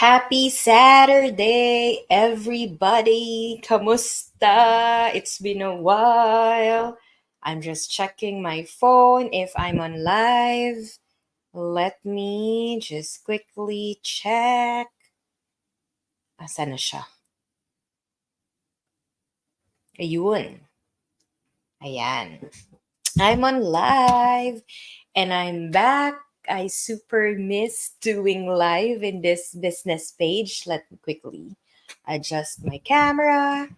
Happy Saturday, everybody. Kamusta? It's been a while. I'm just checking my phone if I'm on live. Let me just quickly check. Asan na siya? Ayun. Ayan. I'm on live and I'm back. I super miss doing live in this business page. Let me quickly adjust my camera.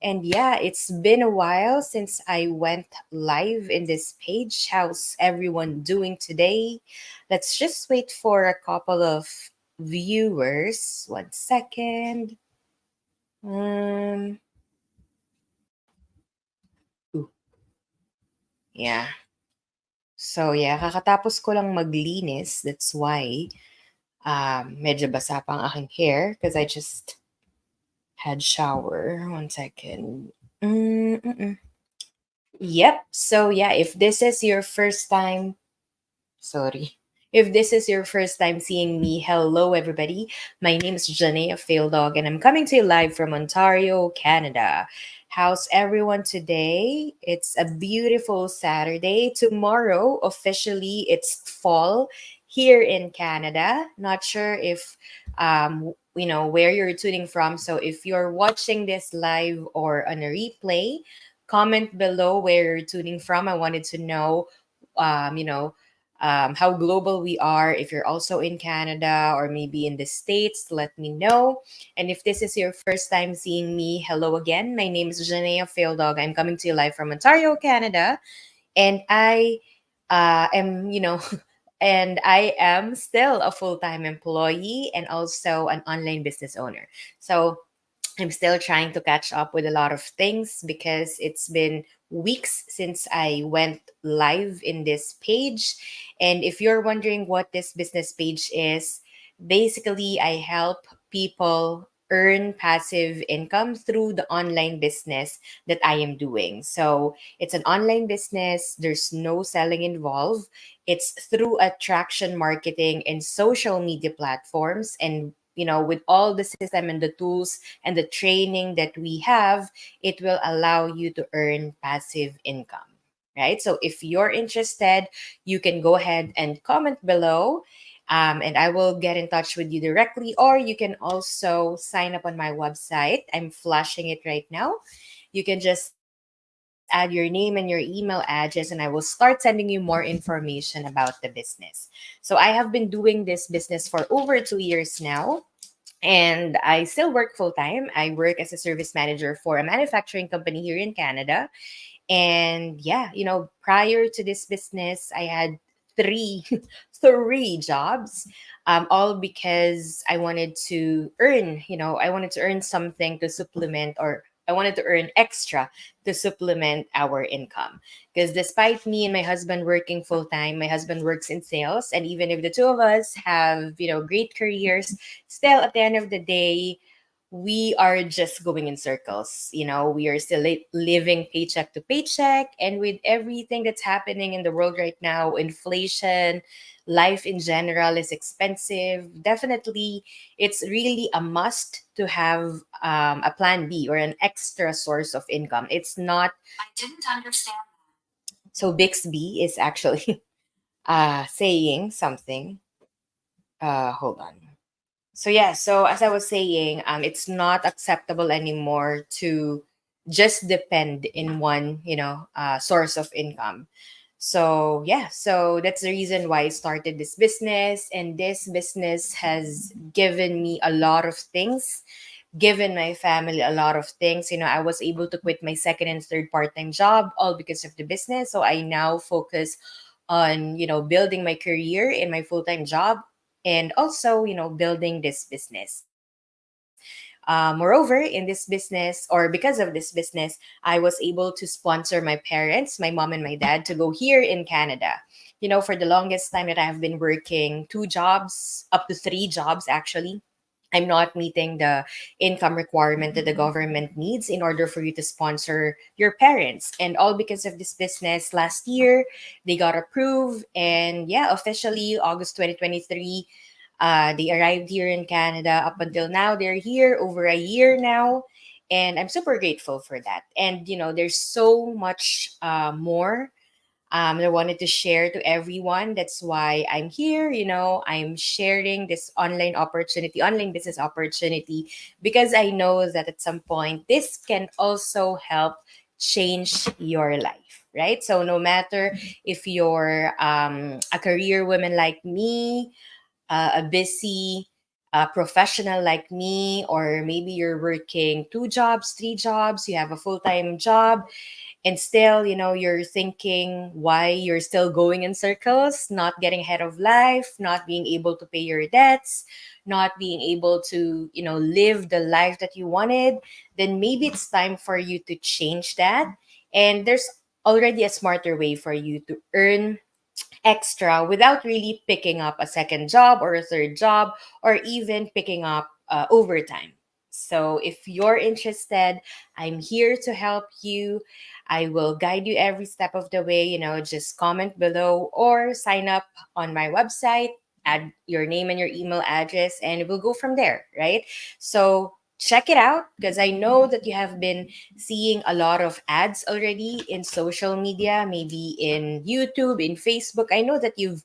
And yeah, it's been a while since I went live in this page. How's everyone doing today? Let's just wait for a couple of viewers. 1 second. Um, ooh, yeah. So yeah, kakatapos ko lang maglinis. That's why medyo basa pa ang aking hair because I just had shower. 1 second. Mm-mm. Yep. So yeah, if this is your first time, sorry. If this is your first time seeing me, hello everybody. My name is Janaea Dog, and I'm coming to you live from Ontario, Canada. How's everyone today? It's a beautiful Saturday. Tomorrow, officially, it's fall here in Canada. Not sure if where you're tuning from. So if you're watching this live or on a replay, comment below where you're tuning from. I wanted to know um, you know, how global we are. If you're also in Canada or maybe in the States, let me know. And if this is your first time seeing me, hello again. My name is Janaea Dog. I'm coming to you live from Ontario, Canada. And and I am still a full time employee and also an online business owner. So I'm still trying to catch up with a lot of things because it's been weeks since I went live in this page. And if you're wondering what this business page is, basically, I help people earn passive income through the online business that I am doing. So it's an online business, there's no selling involved. It's through attraction marketing and social media platforms. And with all the system and the tools and the training that we have, it will allow you to earn passive income, right? So if you're interested, you can go ahead and comment below. And I will get in touch with you directly, or you can also sign up on my website. I'm flashing it right now. You can just add your name and your email address, and I will start sending you more information about the business. So, I have been doing this business for over 2 years now, and I still work full time. I work as a service manager for a manufacturing company here in Canada. And yeah, prior to this business, I had three three jobs, all because I wanted to earn something to supplement, or I wanted to earn extra to supplement our income. Because despite me and my husband working full time, my husband works in sales, and even if the two of us have great careers, still at the end of the day, we are just going in circles. We are still living paycheck to paycheck. And with everything that's happening in the world right now, inflation, life in general is expensive. Definitely, it's really a must to have a plan B or an extra source of income. It's not. I didn't understand. So Bixby is actually saying something. Hold on. So yeah, so as I was saying, it's not acceptable anymore to just depend in one, source of income. So yeah, so that's the reason why I started this business, and this business has given me a lot of things, given my family a lot of things. I was able to quit my second and third part-time job all because of the business. So I now focus on, building my career in my full-time job, and also, building this business. Moreover, in this business, or because of this business, I was able to sponsor my parents, my mom and my dad, to go here in Canada. For the longest time that I have been working two jobs, up to three jobs actually, I'm not meeting the income requirement that the government needs in order for you to sponsor your parents. And all because of this business last year, they got approved. And yeah, officially August 2023, They arrived here in Canada. Up until now, they're here over a year now. And I'm super grateful for that. And, there's so much more that I wanted to share to everyone. That's why I'm here. I'm sharing this online business opportunity, because I know that at some point this can also help change your life, right? So no matter if you're a career woman like me, a busy professional like me, or maybe you're working two jobs, three jobs, you have a full time job, and still you're thinking why you're still going in circles, not getting ahead of life, not being able to pay your debts, not being able to live the life that you wanted, then maybe it's time for you to change that. And there's already a smarter way for you to earn extra without really picking up a second job or a third job, or even picking up overtime. So if you're interested, I'm here to help you. I will guide you every step of the way. Just comment below or sign up on my website, add your name and your email address, and we'll go from there, right? So check it out, because I know that you have been seeing a lot of ads already in social media, maybe in YouTube, in Facebook. I know that you've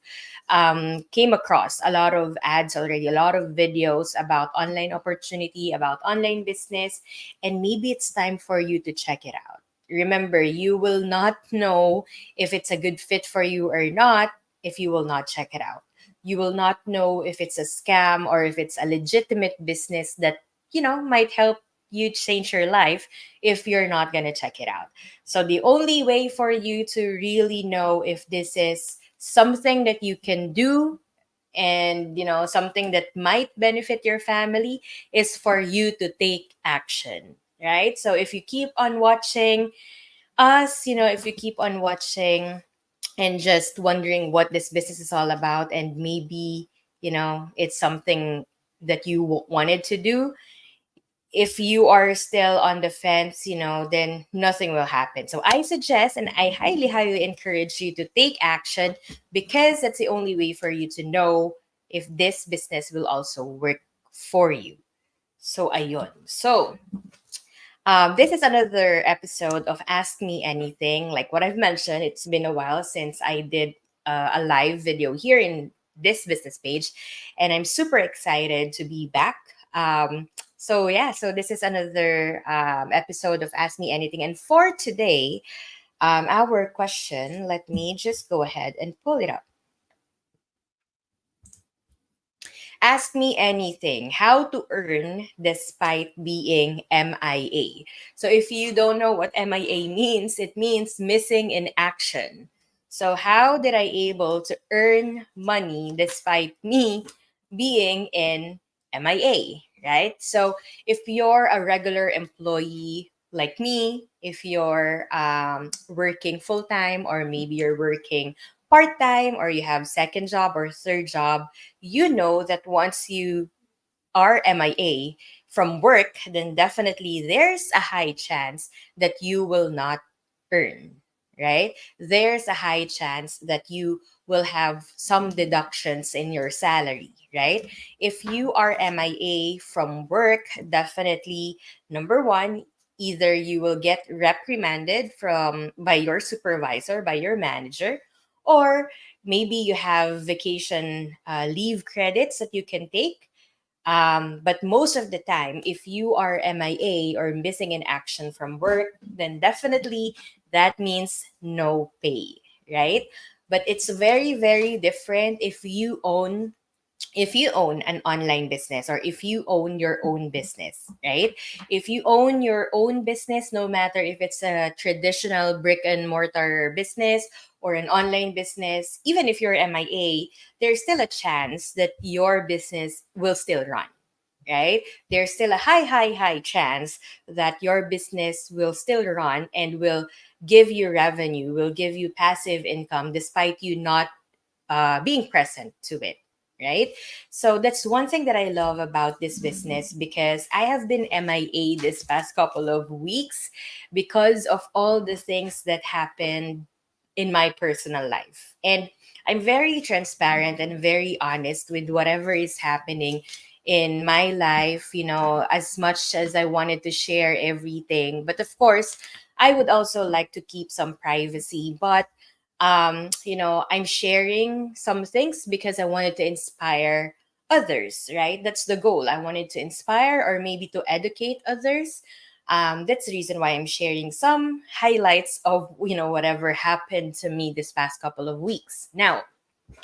came across a lot of ads already, a lot of videos about online opportunity, about online business, and maybe it's time for you to check it out. Remember, you will not know if it's a good fit for you or not if you will not check it out. You will not know if it's a scam or if it's a legitimate business that might help you change your life if you're not going to check it out. So the only way for you to really know if this is something that you can do, and something that might benefit your family, is for you to take action, right? So if you keep on watching us, if you keep on watching and just wondering what this business is all about, and maybe it's something that you wanted to do, if you are still on the fence, then nothing will happen. So I suggest, and I highly, highly encourage you to take action, because that's the only way for you to know if this business will also work for you. So ayun. So this is another episode of Ask Me Anything. Like what I've mentioned, it's been a while since I did a live video here in this business page, and I'm super excited to be back. So yeah, so this is another episode of Ask Me Anything, and for today, our question. Let me just go ahead and pull it up. Ask me anything. How to earn despite being MIA. So if you don't know what MIA means, it means missing in action. So how did I able to earn money despite me being in MIA, right? So if you're a regular employee like me, if you're working full time, or maybe you're working part time, or you have second job or third job, you know that once you are MIA from work, then definitely there's a high chance that you will not earn, right? There's a high chance that you will have some deductions in your salary, right? If you are MIA from work, definitely number one, either you will get reprimanded from by your supervisor, by your manager, or maybe you have vacation leave credits that you can take. But most of the time, if you are MIA or missing in action from work, then definitely that means no pay, right? But it's very, very different if you own an online business, or if you own your own business, right? If you own your own business, no matter if it's a traditional brick and mortar business or an online business, even if you're MIA, there's still a chance that your business will still run, right? There's still a high, high, high chance that your business will still run and will give you revenue, will give you passive income despite you not being present to it, right? So that's one thing that I love about this business, because I have been MIA this past couple of weeks because of all the things that happened in my personal life. And I'm very transparent and very honest with whatever is happening in my life, as much as I wanted to share everything. But of course, I would also like to keep some privacy. But, I'm sharing some things because I wanted to inspire others, right? That's the goal. I wanted to inspire or maybe to educate others. That's the reason why I'm sharing some highlights of whatever happened to me this past couple of weeks. Now,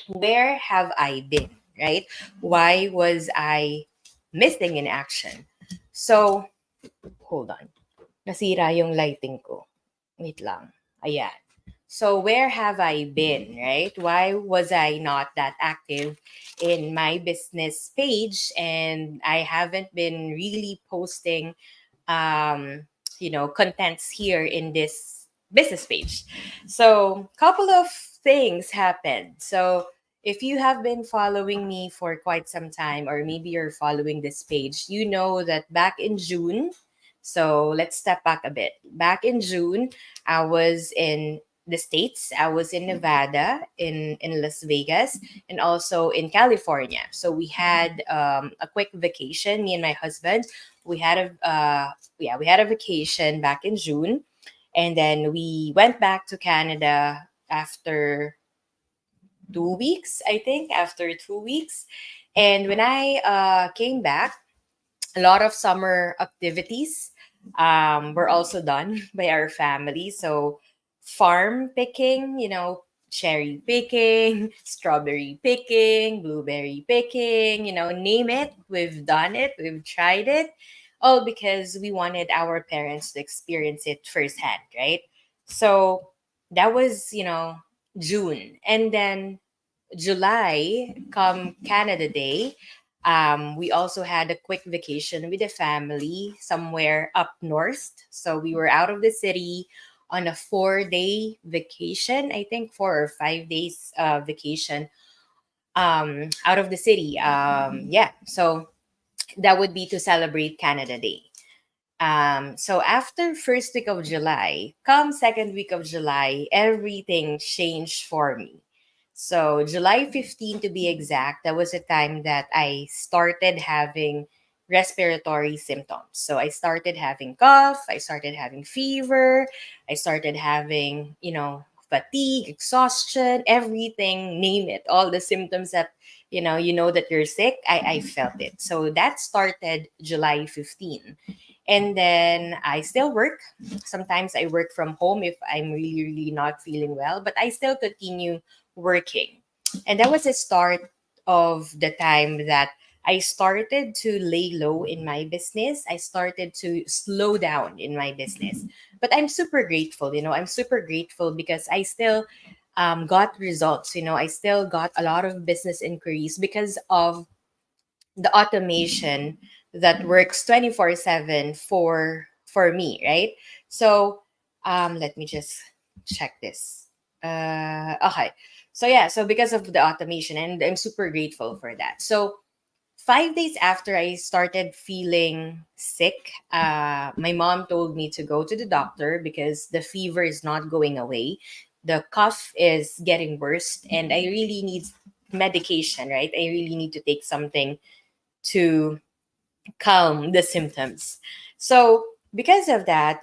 where have I been, right? Why was I missing in action? So, hold on. Nasira yung lighting ko. Wait lang. Ayan. So, where have I been, right? Why was I not that active in my business page? And I haven't been really posting, contents here in this business page. So, couple of things happened. So, if you have been following me for quite some time, or maybe you're following this page, you know that back in June, so let's step back a bit. Back in June, I was in the States. I was in Nevada, in Las Vegas, and also in California. So we had a quick vacation, me and my husband. We had a vacation back in June, and then we went back to Canada after 2 weeks, I think, after 2 weeks. And when I came back, a lot of summer activities were also done by our family. So, farm picking, cherry picking, strawberry picking, blueberry picking, name it. We've done it, we've tried it, all because we wanted our parents to experience it firsthand, right? So, that was, June. And then July, come Canada Day, we also had a quick vacation with the family somewhere up north. So we were out of the city on a 4 day vacation, I think 4 or 5 days vacation out of the city. Yeah, so that would be to celebrate Canada Day. So after first week of July, come second week of July, everything changed for me. So July 15 to be exact, that was the time that I started having respiratory symptoms. So I started having cough, I started having fever, I started having, fatigue, exhaustion, everything, name it, all the symptoms that you know that you're sick, I felt it. So that started July 15. And then I still work. Sometimes I work from home if I'm really, really not feeling well, but I still continue working. And that was the start of the time that I started to lay low in my business. I started to slow down in my business. But I'm super grateful, I'm super grateful because I still got results. I still got a lot of business inquiries because of the automation that works 24/7 for me, right? So let me just check this. Okay. So yeah, so because of the automation, and I'm super grateful for that. So 5 days after I started feeling sick, my mom told me to go to the doctor because the fever is not going away. The cough is getting worse, and I really need medication, right? I really need to take something to calm the symptoms. So, because of that,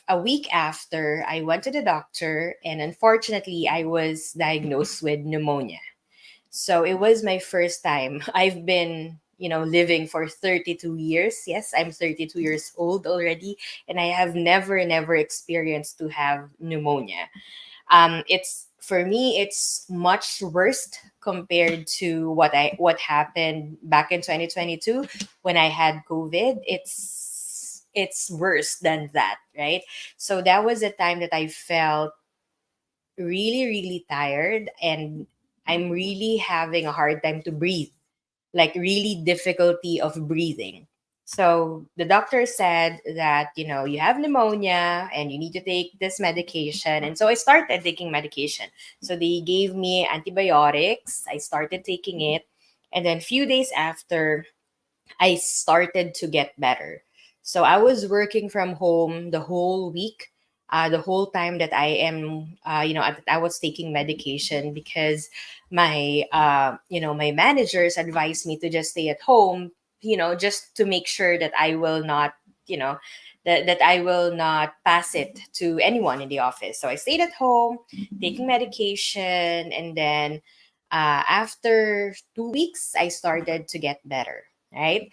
a week after, I went to the doctor, and unfortunately, I was diagnosed with pneumonia. So, it was my first time. I've been living for 32 years. Yes, I'm 32 years old already, and I have never experienced to have pneumonia. It's for me, it's much worse compared to what happened back in 2022 when I had COVID. It's worse than that, right? So that was the time that I felt really tired, and I'm really having a hard time to breathe, like really difficulty of breathing. So the doctor said that, you have pneumonia and you need to take this medication. And so I started taking medication. So they gave me antibiotics. I started taking it. And then few days after, I started to get better. So I was working from home the whole week. the whole time that I am, that I was taking medication, because my managers advised me to just stay at home, just to make sure that I will not, you know, that I will not pass it to anyone in the office. So I stayed at home, taking medication, and then after 2 weeks, I started to get better. Right,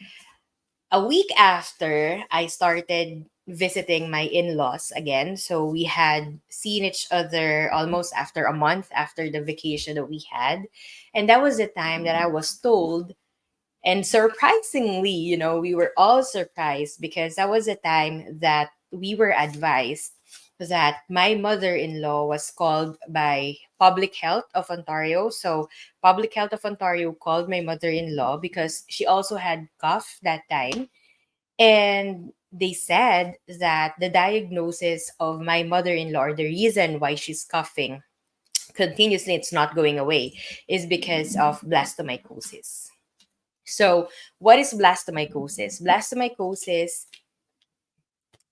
a week after, I started visiting my in-laws again. So we had seen each other almost after a month after the vacation that we had. And that was the time that I was told, and surprisingly, we were all surprised, because that was the time that we were advised that my mother-in-law was called by Public Health of Ontario. So Public Health of Ontario called my mother-in-law because she also had cough that time, and they said that the diagnosis of my mother in law, the reason why she's coughing continuously, it's not going away, is because of blastomycosis. So, what is blastomycosis? Blastomycosis,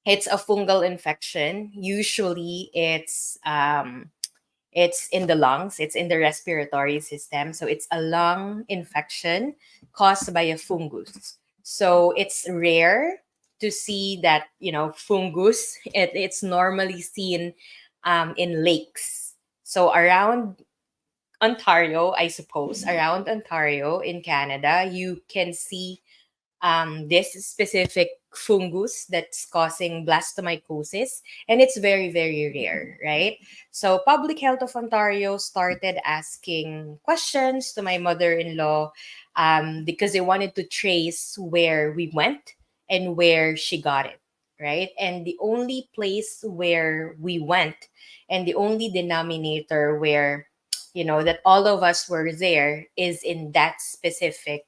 it's a fungal infection. Usually, it's in the lungs, it's in the respiratory system. So it's a lung infection caused by a fungus. So it's rare to see that, fungus. It's normally seen in lakes. So around Ontario, I suppose, around Ontario in Canada, you can see this specific fungus that's causing blastomycosis, and it's very, very rare, right? So Public Health of Ontario started asking questions to my mother-in-law, because they wanted to trace where we went and where she got it, right? And the only place where we went, and the only denominator where, that all of us were there, is in that specific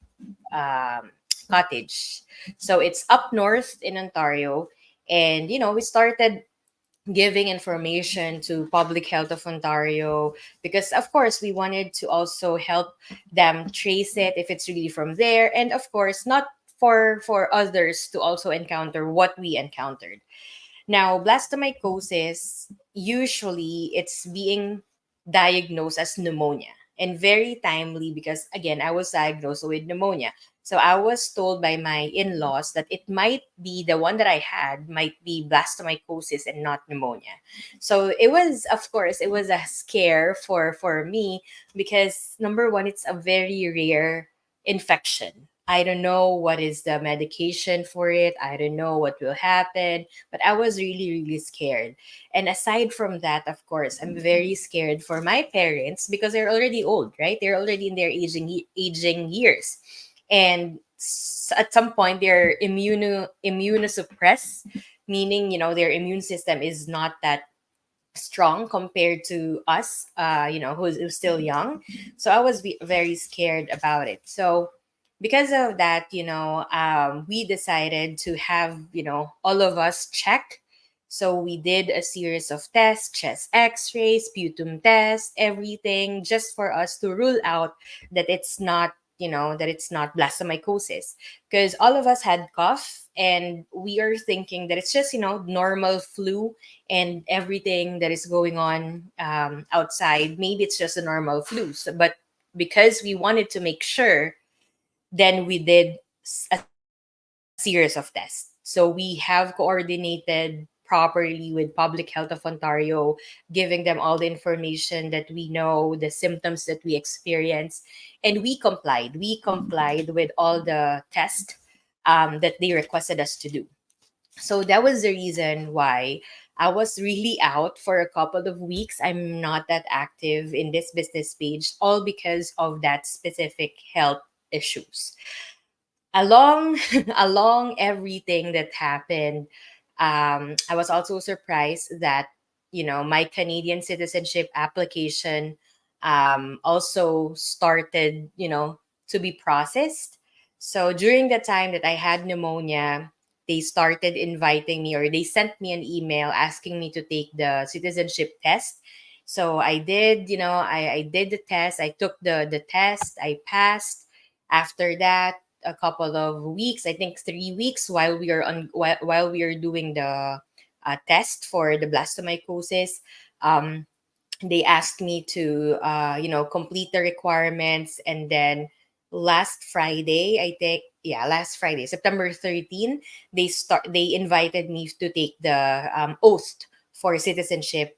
um, cottage. So it's up north in Ontario. And, we started giving information to Public Health of Ontario, because, of course, we wanted to also help them trace it if it's really from there. And, of course, not for others to also encounter what we encountered. Now, blastomycosis, usually it's being diagnosed as pneumonia, and very timely, because again, I was diagnosed with pneumonia. So I was told by my in-laws that it might be the one that I had might be blastomycosis and not pneumonia. So it was, of course, it was a scare for me, because number one, it's a very rare infection. I don't know what is the medication for it. I don't know what will happen, but I was really, really scared. And aside from that, of course, I'm very scared for my parents, because they're already old, right? They're already in their aging years. And at some point, they're immunosuppressed, meaning, their immune system is not that strong compared to us, who's still young. So I was very scared about it. So because of that, we decided to have, all of us check. So we did a series of tests, chest x-rays, sputum tests, everything, just for us to rule out that it's not, that it's not blastomycosis. Because all of us had cough, and we are thinking that it's just, normal flu, and everything that is going on outside, maybe it's just a normal flu. So, but because we wanted to make sure, then we did a series of tests. So we have coordinated properly with Public Health of Ontario, giving them all the information that we know, the symptoms that we experience, and we complied. We complied with all the tests that they requested us to do. So that was the reason why I was really out for a couple of weeks. I'm not that active in this business page, all because of that specific health issues. Along along everything that happened, I was also surprised that, my Canadian citizenship application also started, to be processed. So during the time that I had pneumonia, they started inviting me, or they sent me an email asking me to take the citizenship test. So I did, I did the test. I took the test. I passed. After that, a couple of weeks, I think 3 weeks, while we are doing the test for the blastomycosis. Um, they asked me to complete the requirements, and then last Friday, I think, yeah, last Friday, September 13, they invited me to take the oath for citizenship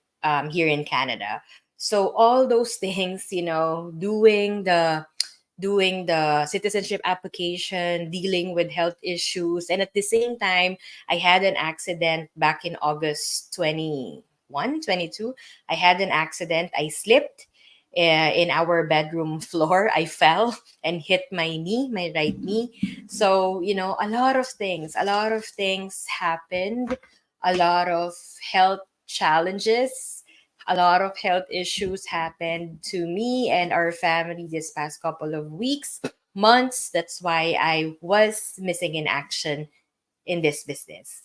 here in Canada. So all those things, doing the citizenship application, dealing with health issues. And at the same time, I had an accident back in August 21, 22. I had an accident. I slipped in our bedroom floor. I fell and hit my knee, my right knee. So, a lot of things happened, a lot of health challenges, a lot of health issues happened to me and our family this past couple of weeks, months. That's why I was missing in action in this business.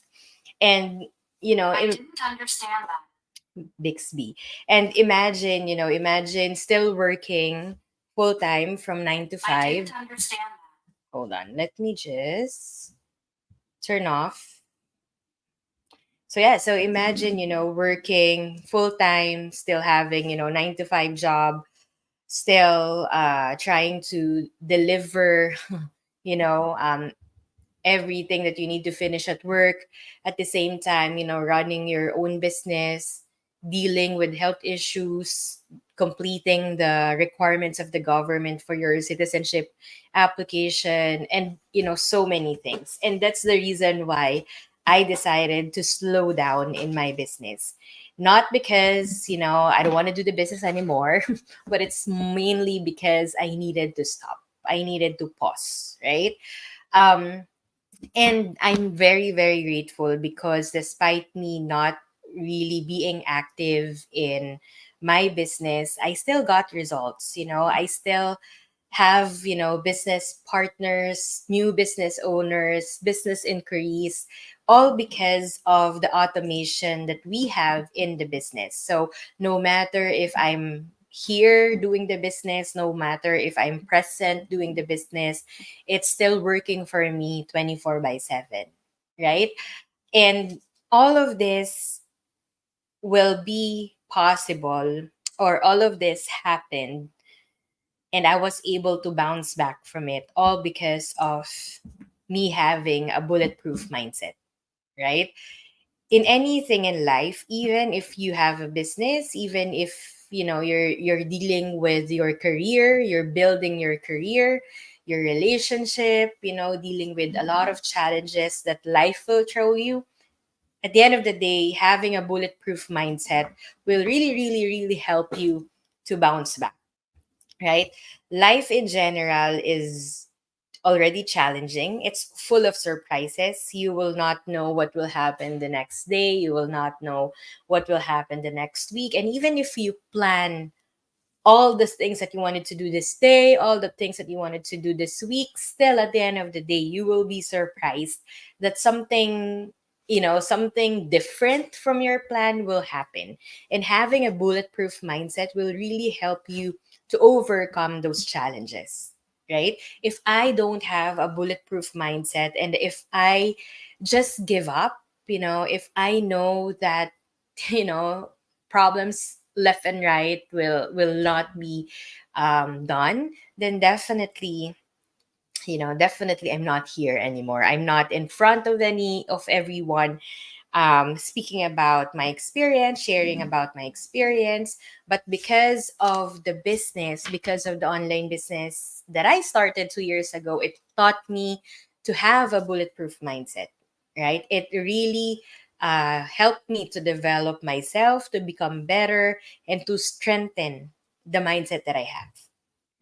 And, I didn't understand that. Bixby. And imagine still working full time from 9 to 5. I didn't understand that. Hold on. Let me just turn off. So yeah, so imagine, working full time, still having, 9 to 5 job, still trying to deliver, you know, um, everything that you need to finish at work. At the same time, running your own business, dealing with health issues, completing the requirements of the government for your citizenship application, and, so many things. And that's the reason why I decided to slow down in my business. Not because, I don't want to do the business anymore, but it's mainly because I needed to stop. I needed to pause, right? Um, and I'm very, very grateful because despite me not really being active in my business, I still got results. I still have, business partners, new business owners, business inquiries, all because of the automation that we have in the business. So no matter if I'm here doing the business, no matter if I'm present doing the business, it's still working for me 24 by 7, right? And all of this will be possible, or all of this happened, and I was able to bounce back from it all because of me having a bulletproof mindset, right? In anything in life, even if you have a business, even if you're dealing with your career, you're building your career, your relationship, dealing with a lot of challenges that life will throw you. At the end of the day, having a bulletproof mindset will really, really, really help you to bounce back, right? Life in general is already challenging. It's full of surprises. You will not know what will happen the next day. You will not know what will happen the next week. And even if you plan all the things that you wanted to do this day, all the things that you wanted to do this week, still at the end of the day, you will be surprised that something different from your plan will happen. And having a bulletproof mindset will really help you to overcome those challenges, right? If I don't have a bulletproof mindset, and if I just give up, if I know that, you know, problems left and right will not be done, then definitely I'm not here anymore. I'm not in front of any of everyone, speaking about my experience, sharing about my experience. But because of the business, because of the online business that I started 2 years ago, it taught me to have a bulletproof mindset, right? It really helped me to develop myself, to become better, and to strengthen the mindset that I have,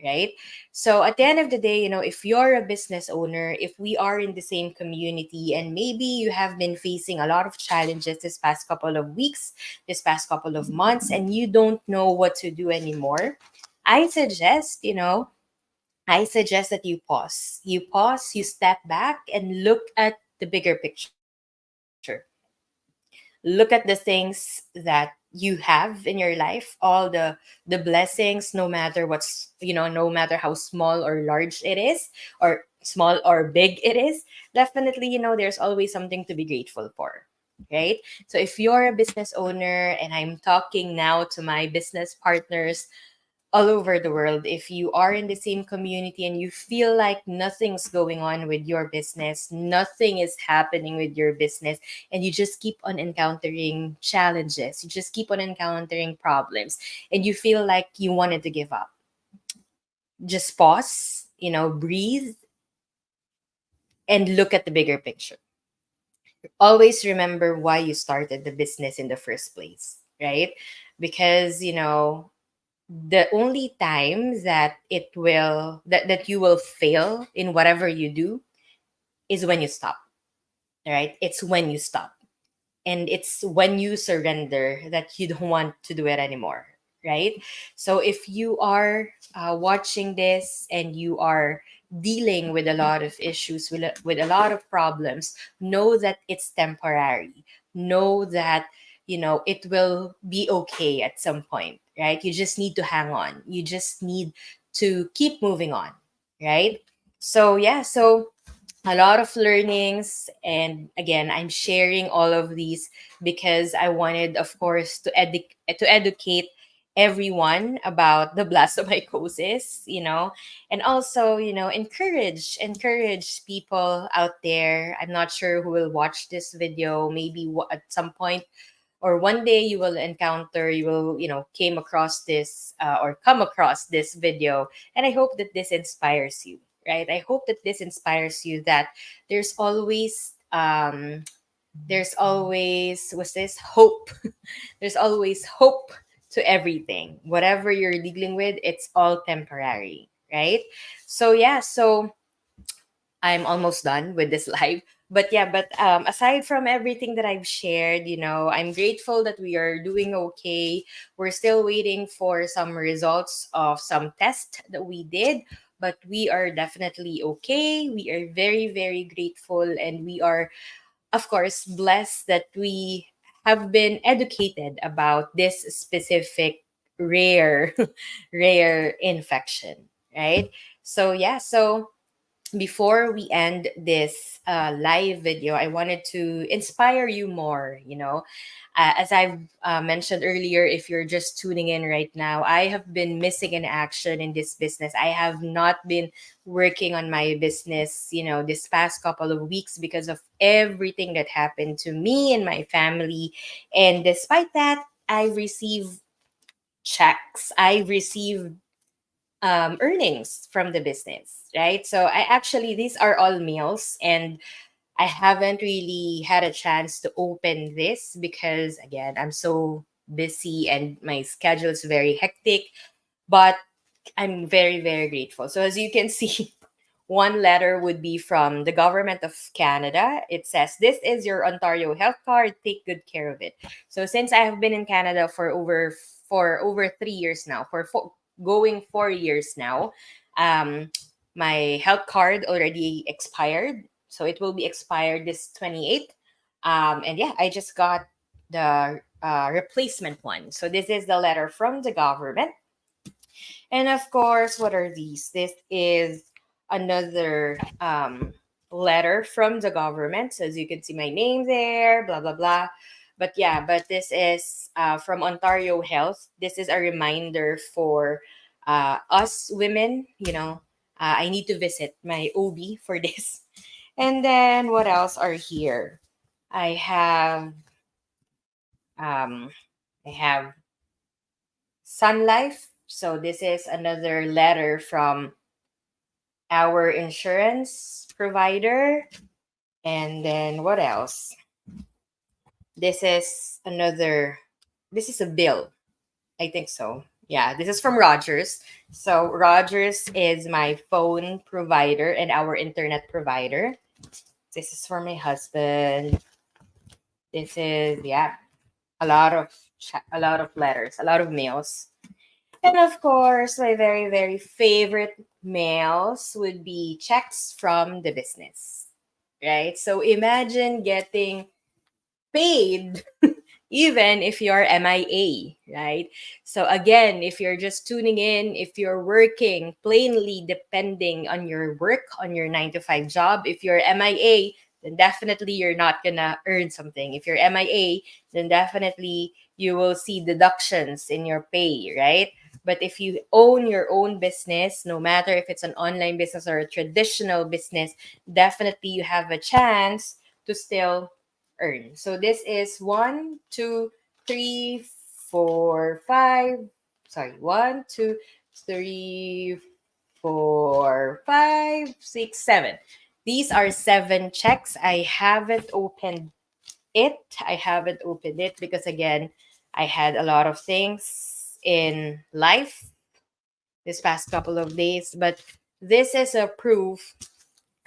right? So at the end of the day, if you're a business owner, if we are in the same community, and maybe you have been facing a lot of challenges this past couple of weeks, this past couple of months, and you don't know what to do anymore, I suggest, I suggest that you pause. You pause, you step back and look at the bigger picture. Look at the things that you have in your life, all the blessings, no matter no matter how small or large it is, or small or big it is. Definitely, there's always something to be grateful for. right? So if you're a business owner, and I'm talking now to my business partners all over the world, if you are in the same community and you feel like nothing's going on with your business, nothing is happening with your business, and you just keep on encountering challenges, you just keep on encountering problems, and you feel like you wanted to give up, just pause, breathe, and look at the bigger picture. Always remember why you started the business in the first place, right? Because, the only time that that you will fail in whatever you do is when you stop, right? It's when you stop, and it's when you surrender that you don't want to do it anymore, right? So if you are watching this and you are dealing with a lot of issues, with a lot of problems, know that it's temporary. Know that it will be okay at some point, right? You just need to hang on, you just need to keep moving on, right? So yeah, so a lot of learnings, and again, I'm sharing all of these because I wanted, of course, to educate everyone about the blastomycosis, and also, encourage people out there. I'm not sure who will watch this video. Maybe at some point or one day you will came across this, or come across this video, and I hope that this inspires you, right? I hope that this inspires you that there's always what's this, hope. There's always hope to everything. Whatever you're dealing with, it's all temporary, right? So yeah, so I'm almost done with this live. But yeah, aside from everything that I've shared, I'm grateful that we are doing okay. We're still waiting for some results of some tests that we did, but we are definitely okay. We are very, very grateful, and we are, of course, blessed that we have been educated about this specific rare, rare infection, right? So yeah, so before we end this live video, I wanted to inspire you more. As I've mentioned earlier, if you're just tuning in right now, I have been missing in action in this business. I have not been working on my business, this past couple of weeks because of everything that happened to me and my family. And despite that, I received checks. I received earnings from the business, right? So I actually, these are all meals, and I haven't really had a chance to open this because, again, I'm so busy and my schedule is very hectic. But I'm very, very grateful. So as you can see, one letter would be from the government of Canada. It says, "This is your Ontario health card. Take good care of it." So since I have been in Canada for over 3 years now, going 4 years now, um, my health card already expired. So it will be expired this 28th. And yeah, I just got the replacement one. So this is the letter from the government. And of course, what are these? This is another letter from the government. So as you can see, my name there, blah, blah, blah. But yeah, but this is from Ontario Health. This is a reminder for us women. I need to visit my OB for this. And then what else are here? I have um, I have Sun Life. So this is another letter from our insurance provider. And then what else? This is a bill. I think so. Yeah, this is from Rogers. So Rogers is my phone provider and our internet provider. This is for my husband. This is, yeah, a lot of letters, a lot of mails. And of course, my very, very favorite mails would be checks from the business, right? So imagine getting paid even if you're MIA, right? So again, if you're just tuning in, if you're working plainly depending on your work, on your 9 to 5 job, if you're MIA, then definitely you're not gonna earn something. If you're MIA, then definitely you will see deductions in your pay, right? But if you own your own business, no matter if it's an online business or a traditional business, definitely you have a chance to still earn. So this is one, two, three, four, five. Sorry, one, two, three, four, five, six, seven. These are seven checks. I haven't opened it. I haven't opened it because again, I had a lot of things in life this past couple of days, but this is a proof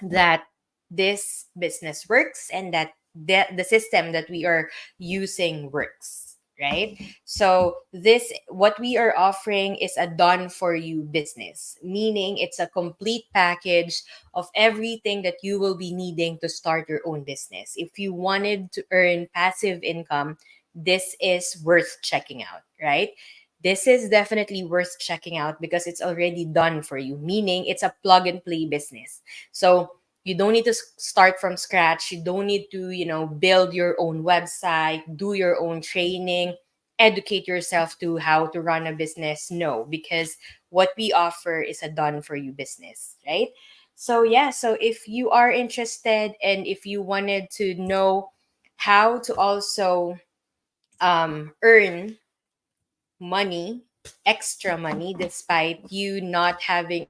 that this business works and that the system that we are using works, right? So this what we are offering is a done for you business, meaning it's a complete package of everything that you will be needing to start your own business. If you wanted to earn passive income, this is worth checking out, right? This is definitely worth checking out because it's already done for you, meaning it's a plug and play business. So you don't need to start from scratch. You don't need to, build your own website, do your own training, educate yourself to how to run a business. No, because what we offer is a done for you business, right? So yeah, so if you are interested and if you wanted to know how to also earn money, extra money, despite you not having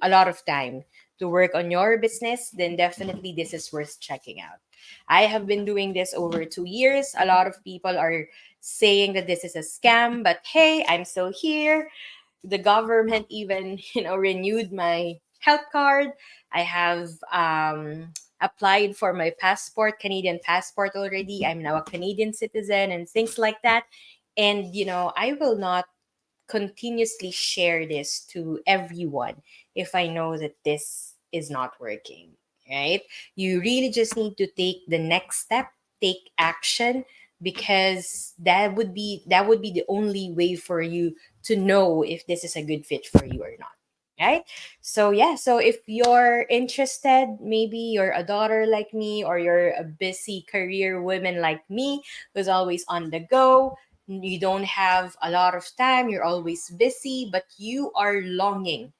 a lot of time to work on your business, then definitely this is worth checking out. I have been doing this over 2 years. A lot of people are saying that this is a scam, but hey, I'm still here. The government even, renewed my health card. I have applied for my passport, Canadian passport already. I'm now a Canadian citizen and things like that. And, I will not continuously share this to everyone if I know that this is not working, right? You really just need to take the next step, take action because that would be the only way for you to know if this is a good fit for you or not. Right? So yeah, so if you're interested, maybe you're a daughter like me or you're a busy career woman like me who's always on the go, you don't have a lot of time, you're always busy, but you are longing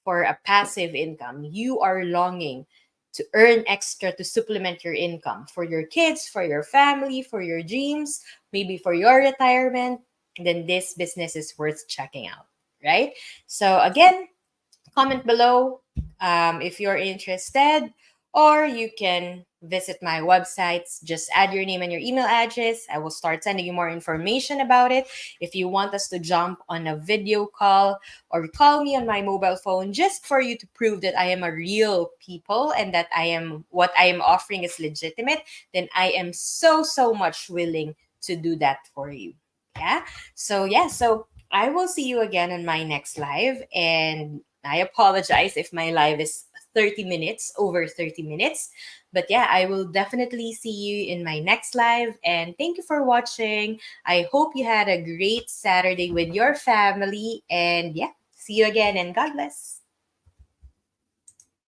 for a passive income. You are longing to earn extra to supplement your income for your kids, for your family, for your dreams, maybe for your retirement, then this business is worth checking out, right? So again, comment below if you're interested, or you can visit my websites. Just add your name and your email address. I will start sending you more information about it. If you want us to jump on a video call or call me on my mobile phone just for you to prove that I am a real people and that I am what I am offering is legitimate, then I am so, so much willing to do that for you. Yeah. So I will see you again on my next live. And I apologize if my live is 30 minutes, over 30 minutes. But yeah, I will definitely see you in my next live. And thank you for watching. I hope you had a great Saturday with your family. And yeah, see you again and God bless.